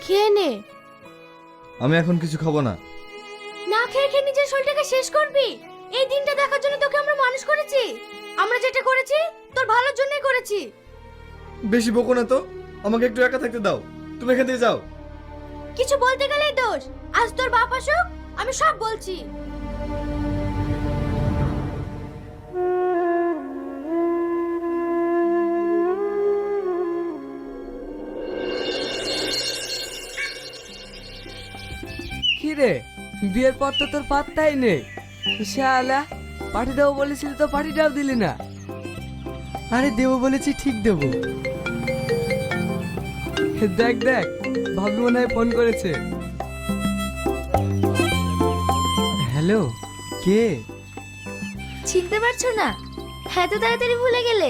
খেয়ে নে। আমি এখন কিছু খাবো না। না খেয়ে খেয়ে নিজের শরীরটাকে শেষ করবি? এই দিনটা দেখার জন্য তোকে আমরা মানুষ করেছি। আমরা যেটা করেছি তোর ভালোর জন্যই করেছি। বেশি বকো না তো, আমাকে একটু একা থাকতে দাও। তুমি এখান থেকে যাও। কিছু বলতে গেলেই দোষ। আজ তোর বাপ আসুক, আমি সব বলছি। কি রে, বিয়ের পর তো তোর পাত্তাই নেই। শালা, পার্টি দেবো বলেছিলি তো পার্টিটাও দিলি না। আরে দেবো বলেছি, ঠিক দেবো। দেখ দেখ, ভাবি মনে হয় ফোন করেছে। হ্যালো, কে? চিনতে পারছো না? এত তাড়াতাড়ি ভুলে গেলে?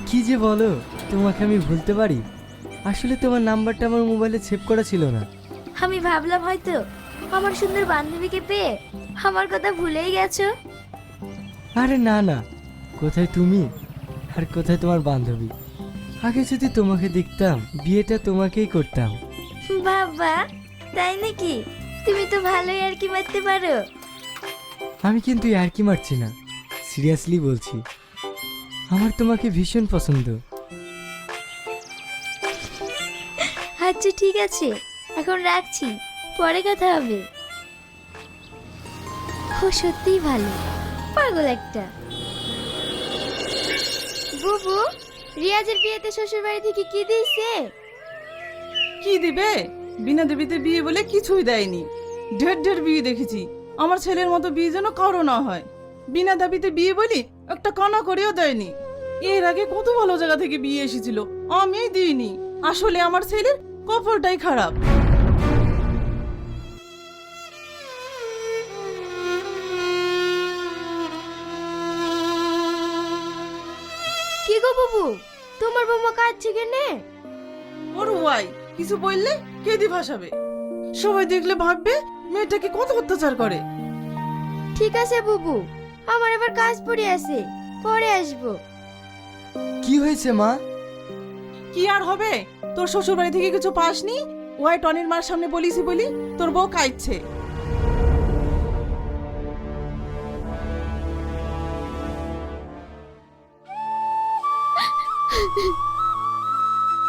কি যে বলো, তোমাকে আমি ভুলতে পারি? আসলে তোমার নাম্বারটা আমার মোবাইলে সেভ করা ছিল না। আমি ভাবলাম হয়তো আমার সুন্দর বান্ধবীকে পেয়ে আমার কথা ভুলেই গেছো। আরে না না, কোথায় তুমি আর কোথায় তোমার বান্ধবী? আগে যদি তোমাকে দেখতাম বিয়েটা তোমাকেই করতাম। বাবা, তাই নাকি? তুমি তো ভালোই আর কি মারতে পারো। আমি কিন্তু আর কি মারছি না, সিরিয়াসলি বলছি। আমার তোমাকে ভীষণ পছন্দ। আচ্ছা ঠিক আছে, এখন রাখছি, পরে কথা হবে। ও সত্যিই ভালো, পাগল একটা। বুবু, রিয়াজের বিয়েতে শ্বশুর বাড়ি থেকে কি দিয়েছে? কি দিবে? বিনা দেবীতে বিয়ে বলে কিছুই দেয়নি। ঢের ঢের বিয়ে দেখেছি, আমার ছেলের মতো বিয়ে যেন কারো না হয়। বিনা দাবিতে বিয়ে বলি একটা কানা করেও দেয়নি। এর আগে কত ভালো জায়গা থেকে বিয়ে এসেছিল, আমি দিইনি। আসলে আমার ছেলের কপালটাই খারাপ। কি গো বুবু, তোমার বৌমা কাঁদছে কেনে? ওর ওয়াই কিছু বললে কেঁদে ভাসাবে। সবাই দেখলে ভাববে মেয়েটাকে কত অত্যাচার করে। ঠিক আছে বুবু, আমার এবার কাজ পড়ে আছে, পরে আসবো। কি হয়েছে মা? কি আর হবে, তোর শ্বশুর বাড়ি থেকে কিছু পাসনি? ওয়াই টনির মার সামনে বলিসি বলি তোর বউ কাঁদছে।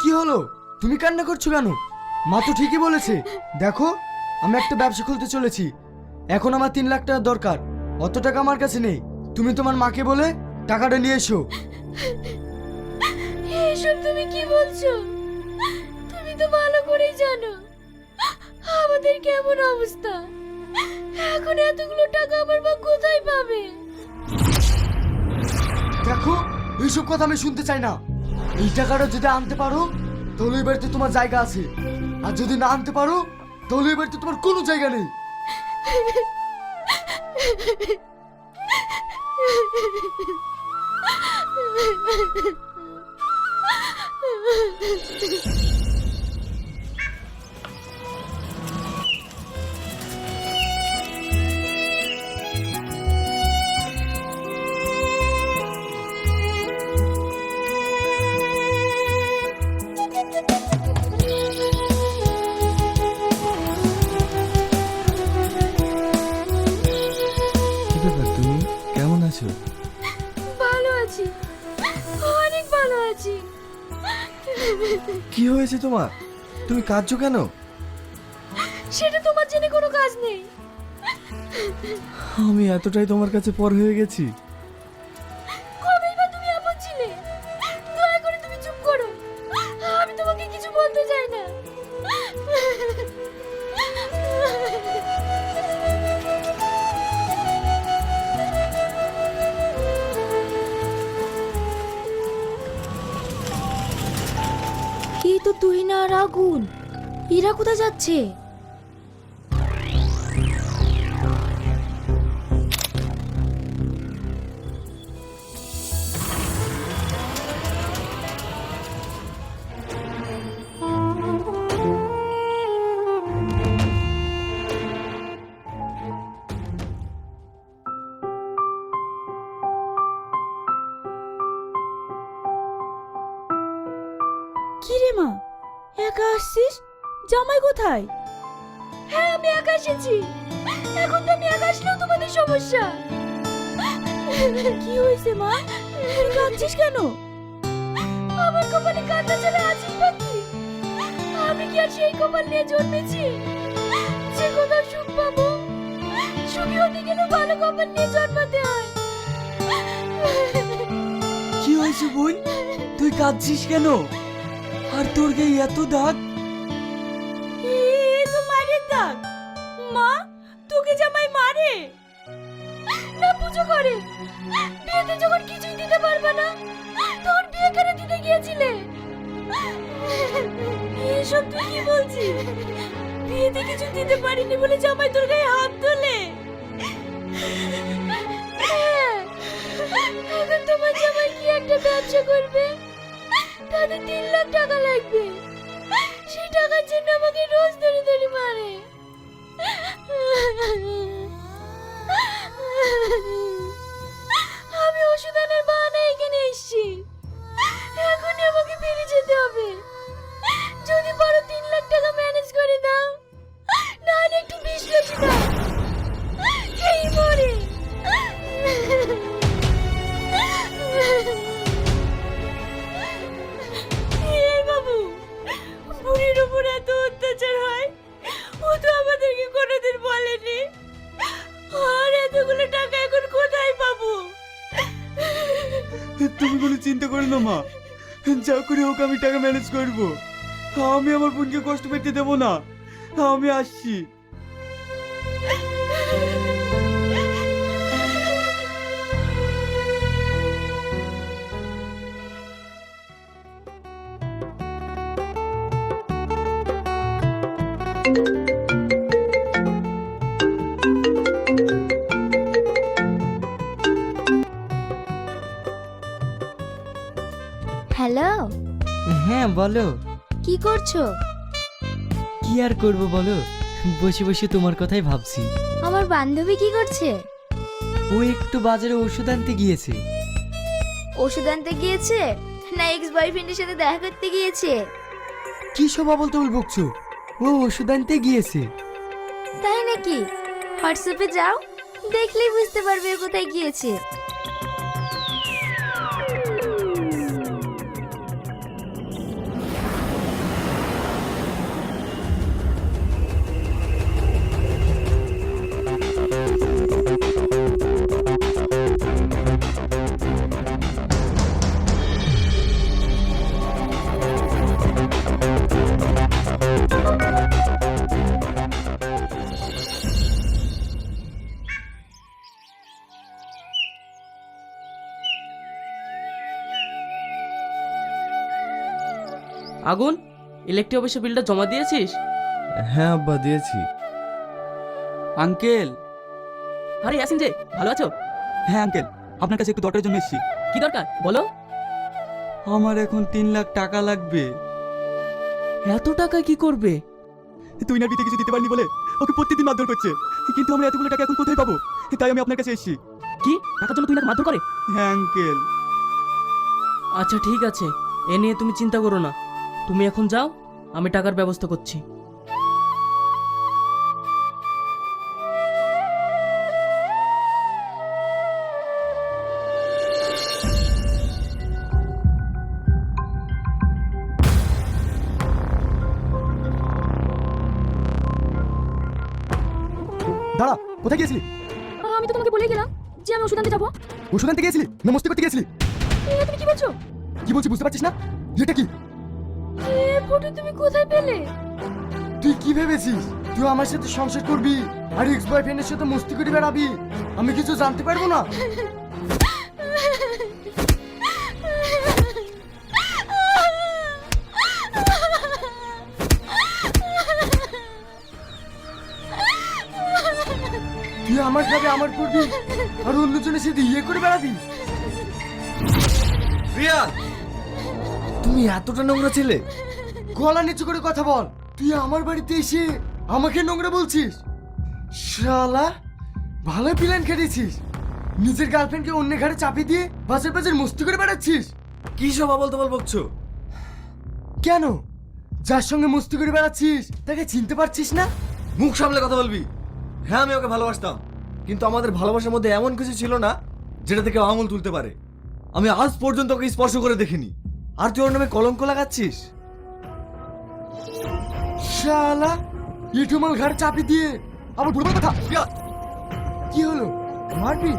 কি হলো, তুমি কান্না করছো কেন? মা তো ঠিকই বলেছে। দেখো, আমি একটা ব্যবসা খুলতে চলেছি। এখন আমার 3 লাখ টাকা দরকার। অত টাকা আমার কাছে নেই। তুমি তোমার মাকে বলে টাকাটা নিয়ে এসো। এসব তুমি কি বলছো? তুমি তো ভালো করেই জানো আমাদের কেমন অবস্থা। এখন এতগুলো টাকা আমার মা কোথায় পাবে? দেখো, এইসব কথা আমি শুনতে চাই না। এই টাকাটা যদি আনতে পারো তাহলে এই বাড়িতে তোমার জায়গা আছে, আর যদি না আনতে পারো তাহলে এই বাড়িতে তোমার কোনো জায়গা নেই। কি ব্যাপার, তুমি কেমন আছো? ভালো আছি, অনেক ভালো আছি। কি হয়েছে তোমার? তুমি কাঁদছো কেন? সেটা তোমার জেনে কোনো কাজ নেই। আমি এতটাই তোমার কাছে পর হয়ে গেছি। কবেই বা তুমি আপন ছিলে? দয়া করে তুমি চুপ করো, আমি তোমাকে কিছু বলতে চাই না। এই তো তুই না আর আগুন, এরা কোথায় যাচ্ছে? কি রে মা, একা আসছিস? জামাই কোথায়? হ্যাঁ আমি একা এসেছি। এখন তো আমি একা আসলেও তোমাদের সমস্যা। কি হয়েছে মা? তুই কাঁদছিস কেন? আমার কপালে কান্না ছাড়া আছিস বাকি? আমি কি আর সেই কপাল নিয়ে জন্মেছি যে কোথাও সুখ পাবো? সুখী হতে গেলে ভালো কপাল নিয়ে জন্মাতে হয়। কি হয়েছে বোন, তুই কাঁদছিস কেন? আর তোর গায়ে এত দাগ? এই তো মারের দাগ। মা, তোকে জামাই মারে না পুজো করে? বিয়েতে যখন কিছুই দিতে পারবে না তখন বিয়ে কেন দিতে গিয়েছিলে? এসব তুই কি বলছিস? বিয়েতে কিছু দিতে পারিনি বলে জামাই তোর গায়ে হাত তোলে? হ্যাঁ, এখন তোমার জামাই কি একটা ব্যবসা করবে, তাদের 3 লাখ টাকা লাগবে। সেই টাকার জন্য আমাকে রোজ ধরে ধরে মারে। আমি ওষুধ আনার বাহানায় এখানে এসেছি। এখনই আমাকে বেরিয়ে যেতে হবে। যদি পারো 3 লাখ টাকা ম্যানেজ করে দাও, নাহলে একটু বিষ লেগে দাও। এই মরে এই বাবু, বুড়ির উপর এত অত্যাচার হয় ও তো আমাদেরকে কোনোদিন বলেনি। আর এতগুলো টাকা এখন কোথায় পাবো? তুমি কোনো চিন্তা করো না মা, যা করে হোক আমি টাকা ম্যানেজ করব। আমি আমার বোনকে কষ্ট পেতে দেবো না। আমি আসছি। হ্যালো, হ্যাঁ বলো। কি করছো? কি আর করব বলো, বসে বসে তোমার কথাই ভাবছি। আমার বান্ধবী কি করছে? ও একটু বাজারে ওষুধ আনতে গিয়েছে। ওষুধ আনতে গিয়েছে না এক্স বয়ফ্রেন্ডের সাথে দেখা করতে গিয়েছে? কি সব আবল তাবল বকছো? ও ওষুধ আনতে গিয়েছে। তাই নাকি? হোয়াটসঅ্যাপে যাও, দেখলেই বুঝতে পারবে ও কোথায় গিয়েছে। আগুন, ইলেকট্রিক অফিসে বিলটা জমা দিয়েছিস? হ্যাঁ আব্বা দিয়েছি। আঙ্কেল। আরে ইয়াসিন যে, ভালো আছো? হ্যাঁ আঙ্কেল, আপনার কাছে একটু দরকারের জন্য এসেছি। কি দরকার বলো? আমার এখন 3 লাখ টাকা লাগবে। এত টাকা কি করবে? তুই না বিতে কিছু দিতে পারনি বলে ওকে প্রতিদিন মারধর করছে, কিন্তু আমরা এতগুলো টাকা এখন কোথায় পাবো? তাই আমি আপনার কাছে এসেছি। কি টাকার জন্য তুই না মারধর করে? হ্যাঁ আঙ্কেল। আচ্ছা ঠিক আছে, এ নিয়ে তুমি চিন্তা করো না। তুমি এখন যাও, আমি টাকার ব্যবস্থা করছি। দাঁড়া, কোথায় গিয়েছিলি? আমি তো তোমাকে বলে গেলাম যে আমি ওষুধ আনতে যাবো। ওষুধ আনতে গিয়েছিলি না মস্তি করতে গিয়েছিলি? তুমি কি বলছো? কি বলছি বুঝতে পারছিস না? এটা কি? এ ফটো তুমি কোথায় পেলে? তুই কি ভেবেছিস তুই আমার সাথে সংসার করবি আর এক্স বয়ফ্রেন্ডের সাথে মস্তি করে বেড়াবি? আমি কিছু জানতে পারবো না? তুই আমার খাবে আমার করবি আর অন্যজনের সাথে ইয়ে করে বেড়াবি? রিয়া, তুমি এতটা নোংরা ছেলে? গলা নিচু করে কথা বল। তুই আমার বাড়িতে এসে আমাকে নোংরা বলছিস? শালা, ভালো প্ল্যান খেটেছিস। নিজের গার্লফ্রেন্ডকে অন্য ঘাড়ে চাপিয়ে দিয়ে বাজার বাজার মস্তি করে বেড়াচ্ছিস। কি সব আবল তাবল বকছো? কেন? যার সঙ্গে মস্তি করে বেড়াচ্ছিস তাকে চিনতে পারছিস না? মুখ সামলে কথা বলবি। হ্যাঁ আমি ওকে ভালোবাসতাম, কিন্তু আমাদের ভালোবাসার মধ্যে এমন কিছু ছিল না যেটা থেকে আঙুল তুলতে পারে। আমি আজ পর্যন্ত ওকে স্পর্শ করে দেখিনি, আর তুই ওর নামে কলঙ্ক লাগাচ্ছিস। শালা ইটুমাল ঘাড় চাপি দিয়ে আবার বুড়ো কথা। কি হলো? মারবি?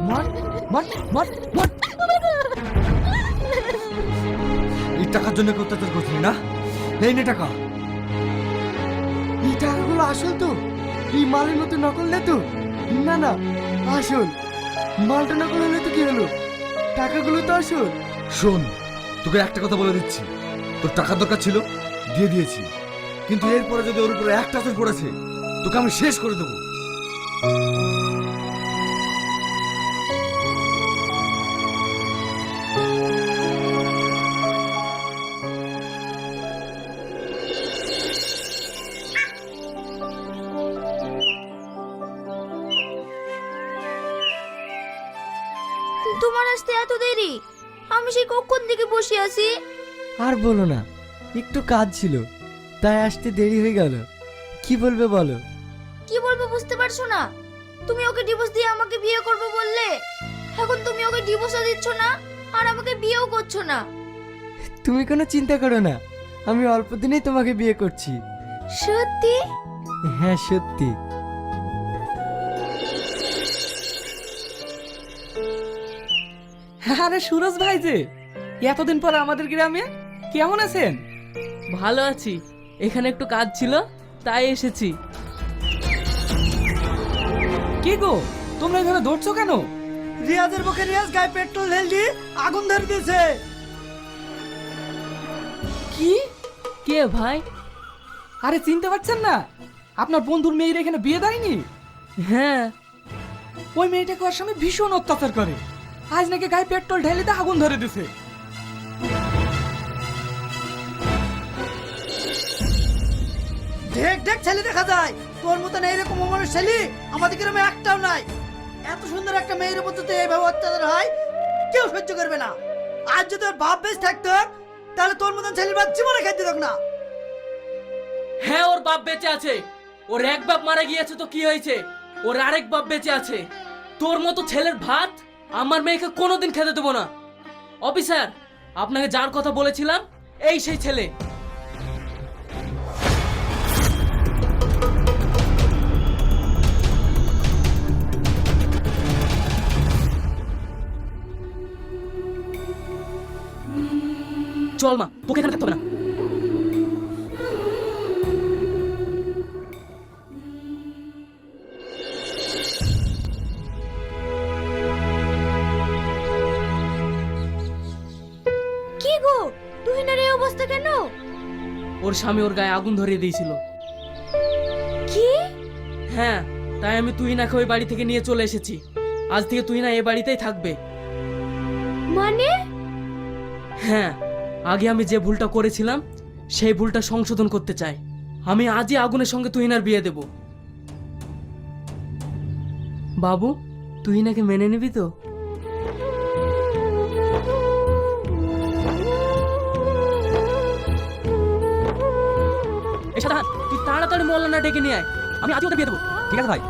মার মার মার মার। এই টাকার জন্য কেউ অত্যাচার করছিলি না? এই নে টাকা। এই টাকাগুলো আসল তো? এই মালের মতো নকল না তো? না না, আসল। মালটা নকল হলে তো কি হলো, টাকাগুলো তো আসল। শোন, তোকে একটা কথা বলে দিচ্ছি, তোর টাকার দরকার ছিল, দিয়ে দিয়েছি, কিন্তু এরপরে যদি ওর উপরে একটা আচর পড়েছে তোকে আমি শেষ করে দেবো। তোমার আসতে এত দেরি? আমি সেই কখন থেকে বসে আছি। আর বলো না, একটু কাজ ছিল তাই আসতে দেরি হয়ে গেল। কি বলবে বলো? কি বলবো বুঝতে পারছো না? তুমি ওকে ডিভোর্স দিয়ে আমাকে বিয়ে করবে বললে, এখন তুমি ওকে ডিভোর্সও দিচ্ছ না আর আমাকে বিয়েও করছো না। তুমি কোনো চিন্তা করো না, আমি অল্প দিনেই তোমাকে বিয়ে করছি। সত্যি? হ্যাঁ সত্যি। আরে সুরজ ভাই যে এতদিন পর আমাদের গ্রামে, কেমন আছেন? ভালো আছি, এখানে একটু কাজ ছিল তাই এসেছি। কি গো, তোমরা এভাবে দৌড়ছো কেন? রিয়াজের মুখে রিয়াজ গায়ে পেট্রোল ঢেলে দিয়ে আগুন ধরে দিয়েছে। কি? কে ভাই? আরে চিনতে পারছেন না? আপনার বন্ধুর মেয়ের এখানে বিয়ে দেয়নি? হ্যাঁ। ওই মেয়েটাকে ওর স্বামী ভীষণ অত্যাচার করে, আজ নাকি গায়ে পেট্রোল ঢেলে দিয়ে আগুন ধরে দিছে। ঢেক ঢেক ছেলে দেখা যায়, তোর মতন এইরকম অমানুষ ছেলে আমাদের গ্রামে একটাও নাই। এত সুন্দর একটা মেয়ের উপর যদি এইভাবে অত্যাচার হয় কেউ সহ্য করবে না। আজ যদি ওর বাপ বেশ থাকতো তাহলে তোর মতন ছেলের বাপ জীবনে খেতে দিত না। হ্যাঁ, ওর বাপ বেঁচে আছে। ওর এক বাপ মারা গিয়েছে তো কি হয়েছে, ওর আরেক বাপ বেঁচে আছে। তোর মতো ছেলের ভাত আমার মেয়েকে কোনোদিন খেতে দেবো না। অফিসার, আপনাকে যার কথা বলেছিলাম এই সেই ছেলে। চল মা, তোকে এখানে থাকতে হবে না। কি গো, তুহিনের এই অবস্থা কেন? ওর স্বামী ওর গায়ে আগুন ধরিয়ে দিয়েছিল। কি? হ্যাঁ, তাই আমি তুহিনাকে ওই বাড়ি থেকে নিয়ে চলে এসেছি। আজ থেকে তুহিনা এই বাড়িতেই থাকবে। মানে? হ্যাঁ, আগে আমি যে ভুলটা করেছিলাম সেই ভুলটা সংশোধন করতে চাই। আমি আজই আগুনের সঙ্গে তুহিনার বিয়ে দেব। বাবু, তুহিনাকে মেনে নিবি তো? তুই তাড়াতাড়ি মৌলানা ডেকে নিয়ে আয়, আমি আজই ওদের বিয়ে দেবো। ঠিক আছে ভাই।